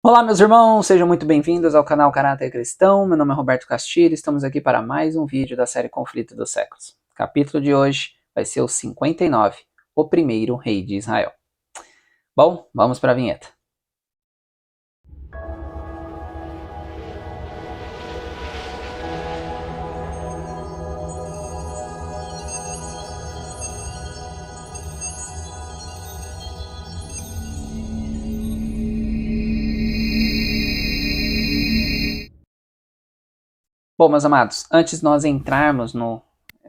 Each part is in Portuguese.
Olá, meus irmãos, sejam muito bem-vindos ao canal Caráter Cristão. Meu nome é Roberto Castilho, estamos aqui para mais um vídeo da série Conflito dos Séculos. O capítulo de hoje vai ser o 59, o primeiro rei de Israel. Bom, vamos para a vinheta. Bom, meus amados, antes de nós entrarmos no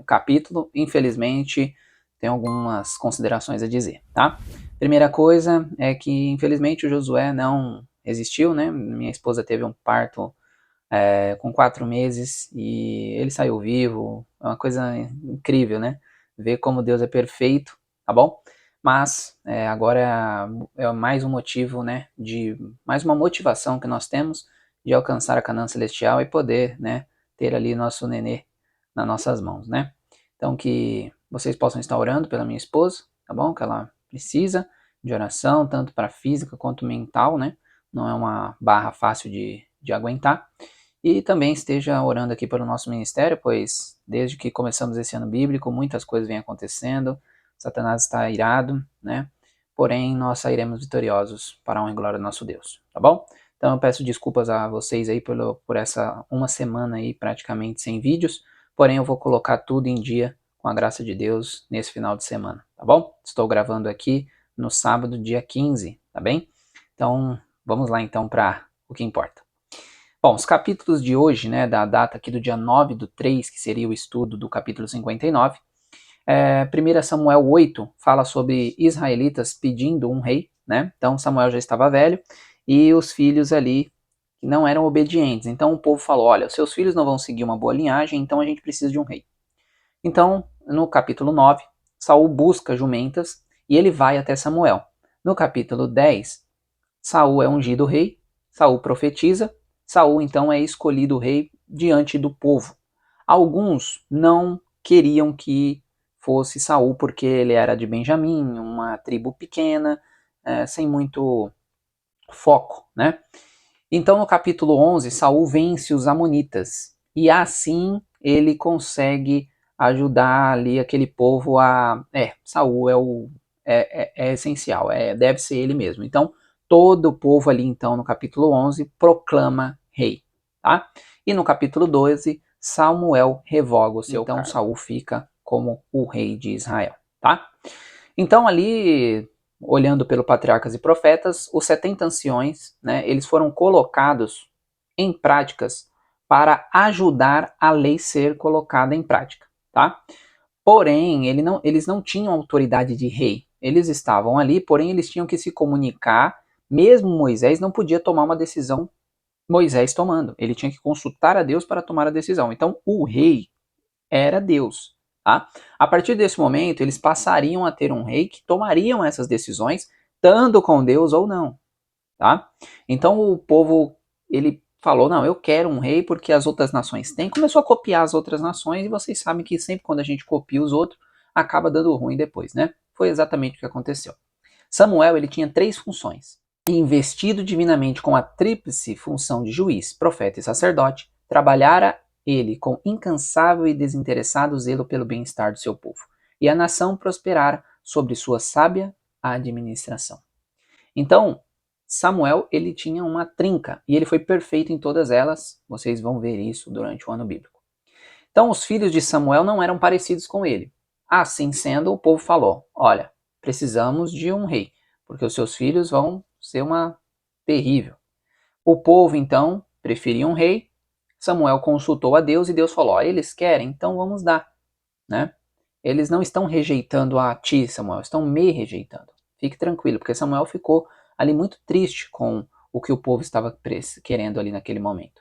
capítulo, infelizmente, tem algumas considerações a dizer, tá? Primeira coisa é que, infelizmente, o Josué não existiu, né? Minha esposa teve um parto com 4 meses e ele saiu vivo. É uma coisa incrível, né? Ver como Deus é perfeito, tá bom? Mas agora é mais um motivo, né? Mais uma motivação que nós temos de alcançar a Canaã Celestial e poder, né? Ter ali nosso nenê nas nossas mãos, né? Então que vocês possam estar orando pela minha esposa, tá bom? Que ela precisa de oração, tanto para física quanto mental, né? Não é uma barra fácil de aguentar. E também esteja orando aqui pelo nosso ministério, pois desde que começamos esse ano bíblico, muitas coisas vêm acontecendo, Satanás está irado, né? Porém, nós sairemos vitoriosos para a honra e glória do nosso Deus, tá bom? Então eu peço desculpas a vocês aí por essa uma semana aí praticamente sem vídeos, porém eu vou colocar tudo em dia com a graça de Deus nesse final de semana, tá bom? Estou gravando aqui no sábado, dia 15, tá bem? Então, vamos lá então para o que importa. Bom, os capítulos de hoje, né, da data aqui do dia 9/3, que seria o estudo do capítulo 59, 1 Samuel 8 fala sobre israelitas pedindo um rei, né? Então Samuel já estava velho e os filhos ali não eram obedientes. Então o povo falou: olha, seus filhos não vão seguir uma boa linhagem, então a gente precisa de um rei. Então, no capítulo 9, Saul busca jumentas e ele vai até Samuel. No capítulo 10, Saul é ungido rei, Saul profetiza, Saul então é escolhido rei diante do povo. Alguns não queriam que fosse Saul porque ele era de Benjamim, uma tribo pequena, sem muito foco, né? Então no capítulo 11, Saul vence os amonitas e assim ele consegue ajudar ali aquele povo a... Saul é essencial, deve ser ele mesmo. Então todo o povo ali então no capítulo 11 proclama rei, tá? E no capítulo 12, Samuel revoga o seu cargo. Então Saul fica como o rei de Israel, tá? Então ali, olhando pelo Patriarcas e Profetas, os 70 anciões, né, eles foram colocados em práticas para ajudar a lei ser colocada em prática, tá? Porém, eles não tinham autoridade de rei. Eles estavam ali, porém eles tinham que se comunicar. Mesmo Moisés não podia tomar uma decisão Moisés tomando. Ele tinha que consultar a Deus para tomar a decisão. Então, o rei era Deus. Tá? A partir desse momento, eles passariam a ter um rei que tomariam essas decisões, estando com Deus ou não. Tá? Então o povo ele falou, não, eu quero um rei porque as outras nações têm. Começou a copiar as outras nações e vocês sabem que sempre quando a gente copia os outros, acaba dando ruim depois, né? Foi exatamente o que aconteceu. Samuel ele tinha 3 funções. Investido divinamente com a tríplice função de juiz, profeta e sacerdote, trabalhara ele com incansável e desinteressado zelo pelo bem-estar do seu povo, e a nação prosperara sobre sua sábia administração. Então, Samuel ele tinha uma trinca e ele foi perfeito em todas elas. Vocês vão ver isso durante o ano bíblico. Então, os filhos de Samuel não eram parecidos com ele. Assim sendo, o povo falou: olha, precisamos de um rei, porque os seus filhos vão ser uma terrível. O povo então preferia um rei. Samuel consultou a Deus e Deus falou: ó, eles querem, então vamos dar, né? Eles não estão rejeitando a ti, Samuel, estão me rejeitando. Fique tranquilo, porque Samuel ficou ali muito triste com o que o povo estava querendo ali naquele momento.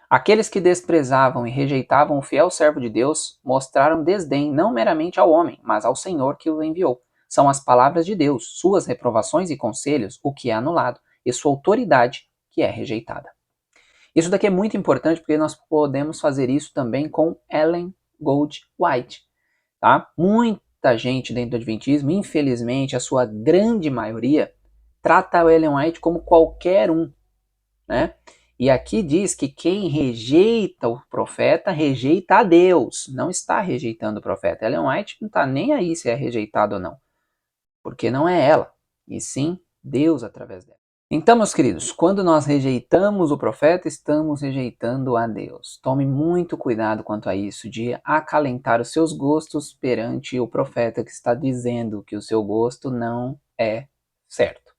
Aqueles que desprezavam e rejeitavam o fiel servo de Deus mostraram desdém não meramente ao homem, mas ao Senhor que o enviou. São as palavras de Deus, suas reprovações e conselhos, o que é anulado, e sua autoridade, que é rejeitada. Isso daqui é muito importante porque nós podemos fazer isso também com Ellen Gold White. Tá? Muita gente dentro do Adventismo, infelizmente, a sua grande maioria, trata o Ellen White como qualquer um, né? E aqui diz que quem rejeita o profeta, rejeita a Deus, não está rejeitando o profeta. Ellen White não está nem aí se é rejeitado ou não, porque não é ela, e sim Deus através dela. Então, meus queridos, quando nós rejeitamos o profeta, estamos rejeitando a Deus. Tome muito cuidado quanto a isso, de acalentar os seus gostos perante o profeta que está dizendo que o seu gosto não é certo.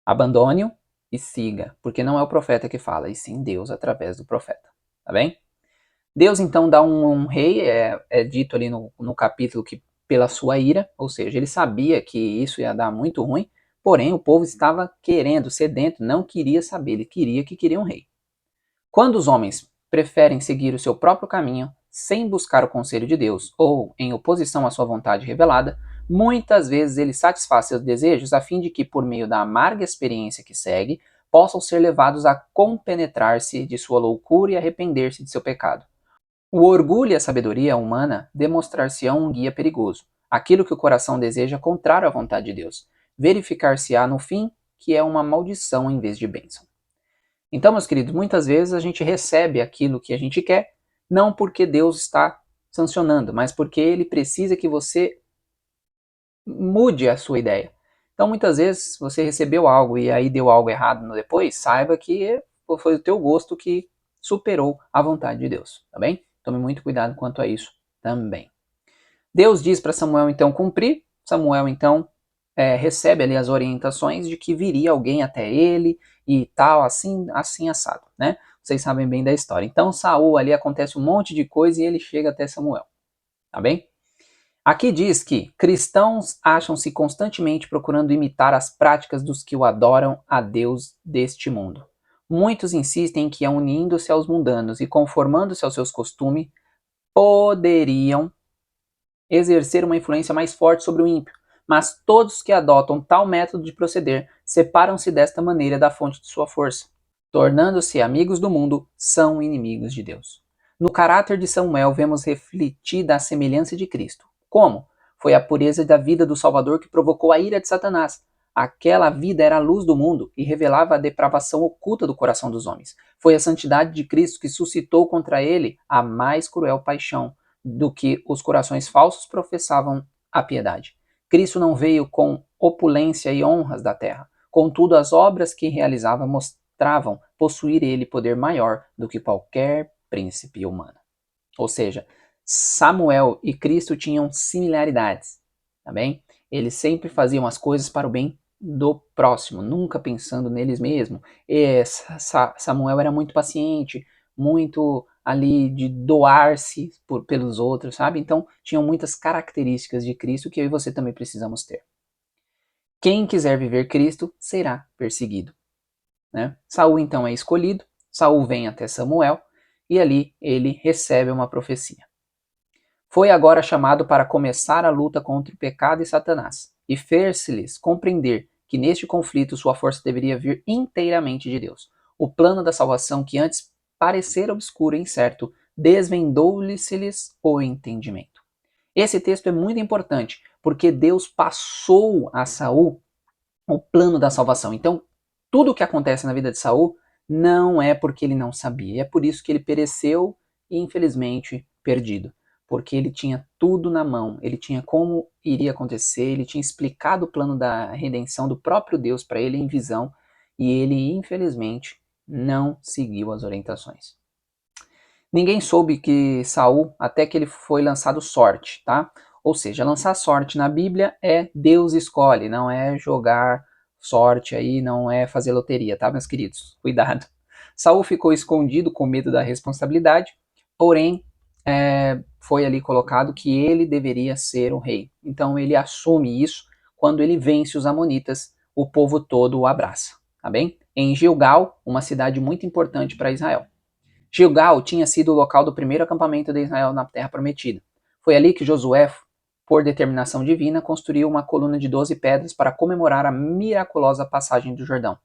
Abandone-o e siga, porque não é o profeta que fala, e sim Deus através do profeta, tá bem? Deus então dá um rei, é dito ali no capítulo que pela sua ira, ou seja, ele sabia que isso ia dar muito ruim, porém o povo estava querendo, sedento, não queria saber, ele queria um rei. Quando os homens preferem seguir o seu próprio caminho, sem buscar o conselho de Deus, ou em oposição à sua vontade revelada, muitas vezes ele satisfaz seus desejos a fim de que, por meio da amarga experiência que segue, possam ser levados a compenetrar-se de sua loucura e arrepender-se de seu pecado. O orgulho e a sabedoria humana demonstrar-se-ão um guia perigoso. Aquilo que o coração deseja contrário à vontade de Deus. Verificar-se-á no fim que é uma maldição em vez de bênção. Então, meus queridos, muitas vezes a gente recebe aquilo que a gente quer, não porque Deus está sancionando, mas porque ele precisa que você mude a sua ideia. Então, muitas vezes, você recebeu algo e aí deu algo errado no depois, saiba que foi o teu gosto que superou a vontade de Deus, tá bem? Tome muito cuidado quanto a isso também. Deus diz para Samuel, então, cumprir. Samuel, então, recebe ali as orientações de que viria alguém até ele e tal, assim, assim assado, né? Vocês sabem bem da história. Então, Saul ali acontece um monte de coisa e ele chega até Samuel, tá bem? Aqui diz que cristãos acham-se constantemente procurando imitar as práticas dos que o adoram a Deus deste mundo. Muitos insistem que, unindo-se aos mundanos e conformando-se aos seus costumes, poderiam exercer uma influência mais forte sobre o ímpio, mas todos que adotam tal método de proceder separam-se desta maneira da fonte de sua força. Tornando-se amigos do mundo, são inimigos de Deus. No caráter de Samuel vemos refletida a semelhança de Cristo. Como? Foi a pureza da vida do Salvador que provocou a ira de Satanás. Aquela vida era a luz do mundo e revelava a depravação oculta do coração dos homens. Foi a santidade de Cristo que suscitou contra ele a mais cruel paixão do que os corações falsos professavam a piedade. Cristo não veio com opulência e honras da terra. Contudo, as obras que realizava mostravam possuir ele poder maior do que qualquer príncipe humano. Ou seja, Samuel e Cristo tinham similaridades, tá bem? Eles sempre faziam as coisas para o bem do próximo, nunca pensando neles mesmos. Samuel era muito paciente, muito ali de doar-se pelos outros, sabe? Então, tinham muitas características de Cristo que eu e você também precisamos ter. Quem quiser viver Cristo será perseguido, né? Saul então é escolhido, Saul vem até Samuel e ali ele recebe uma profecia. Foi agora chamado para começar a luta contra o pecado e Satanás, e fez-lhes compreender que neste conflito sua força deveria vir inteiramente de Deus. O plano da salvação, que antes parecera obscuro e incerto, desvendou-lhes o entendimento. Esse texto é muito importante, porque Deus passou a Saul o plano da salvação. Então, tudo o que acontece na vida de Saul não é porque ele não sabia, é por isso que ele pereceu e infelizmente perdido, porque ele tinha tudo na mão, ele tinha como iria acontecer, ele tinha explicado o plano da redenção do próprio Deus para ele em visão, e ele infelizmente não seguiu as orientações. Ninguém soube que Saul até que ele foi lançado sorte, tá? Ou seja, lançar sorte na Bíblia é Deus escolhe, não é jogar sorte aí, não é fazer loteria, tá, meus queridos? Cuidado. Saul ficou escondido com medo da responsabilidade, porém foi ali colocado que ele deveria ser o rei. Então ele assume isso quando ele vence os amonitas, o povo todo o abraça, tá bem? Em Gilgal, uma cidade muito importante para Israel. Gilgal tinha sido o local do primeiro acampamento de Israel na Terra Prometida. Foi ali que Josué, por determinação divina, construiu uma coluna de 12 pedras para comemorar a miraculosa passagem do Jordão.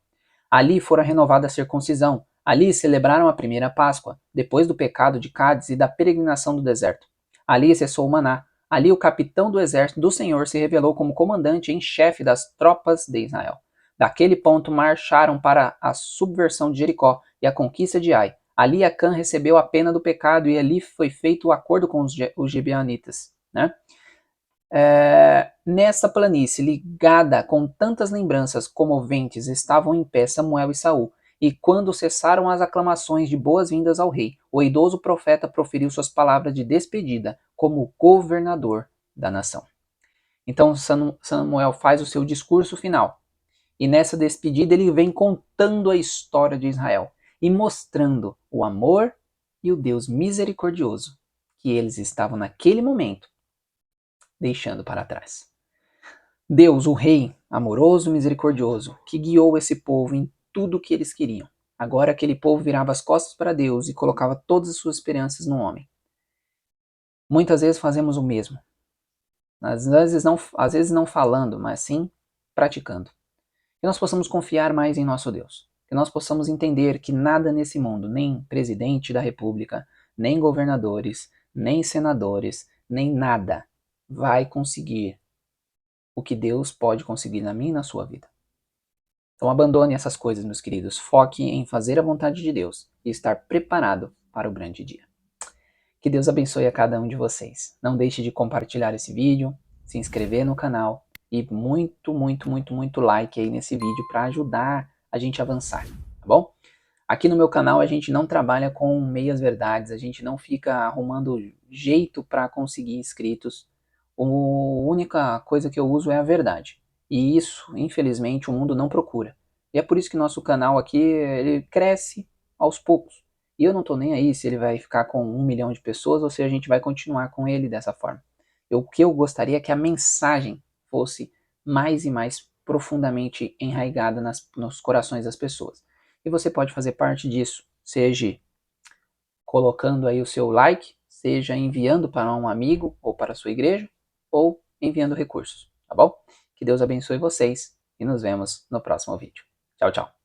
Ali fora renovada a circuncisão. Ali celebraram a primeira Páscoa, depois do pecado de Cádiz e da peregrinação do deserto. Ali cessou o maná. Ali o capitão do exército do Senhor se revelou como comandante em chefe das tropas de Israel. Daquele ponto marcharam para a subversão de Jericó e a conquista de Ai. Ali Acã recebeu a pena do pecado e ali foi feito o acordo com os gibeonitas, né? Nessa planície, ligada com tantas lembranças comoventes, estavam em pé Samuel e Saul. E quando cessaram as aclamações de boas-vindas ao rei, o idoso profeta proferiu suas palavras de despedida como governador da nação. Então Samuel faz o seu discurso final. E nessa despedida ele vem contando a história de Israel e mostrando o amor e o Deus misericordioso que eles estavam naquele momento deixando para trás. Deus, o Rei, amoroso e misericordioso, que guiou esse povo em tudo o que eles queriam. Agora aquele povo virava as costas para Deus e colocava todas as suas esperanças no homem. Muitas vezes fazemos o mesmo. Às vezes não falando, mas sim praticando. Que nós possamos confiar mais em nosso Deus. Que nós possamos entender que nada nesse mundo, nem presidente da república, nem governadores, nem senadores, nem nada, vai conseguir o que Deus pode conseguir na minha e na sua vida. Então abandone essas coisas, meus queridos. Foque em fazer a vontade de Deus e estar preparado para o grande dia. Que Deus abençoe a cada um de vocês. Não deixe de compartilhar esse vídeo, se inscrever no canal e muito like aí nesse vídeo para ajudar a gente a avançar, tá bom? Aqui no meu canal a gente não trabalha com meias verdades, a gente não fica arrumando jeito para conseguir inscritos. A única coisa que eu uso é a verdade. E isso, infelizmente, o mundo não procura. E é por isso que nosso canal aqui, ele cresce aos poucos. E eu não tô nem aí se ele vai ficar com 1 milhão de pessoas ou se a gente vai continuar com ele dessa forma. O que eu gostaria é que a mensagem fosse mais e mais profundamente enraizada nos corações das pessoas. E você pode fazer parte disso, seja colocando aí o seu like, seja enviando para um amigo ou para a sua igreja, ou enviando recursos, tá bom? Que Deus abençoe vocês e nos vemos no próximo vídeo. Tchau, tchau.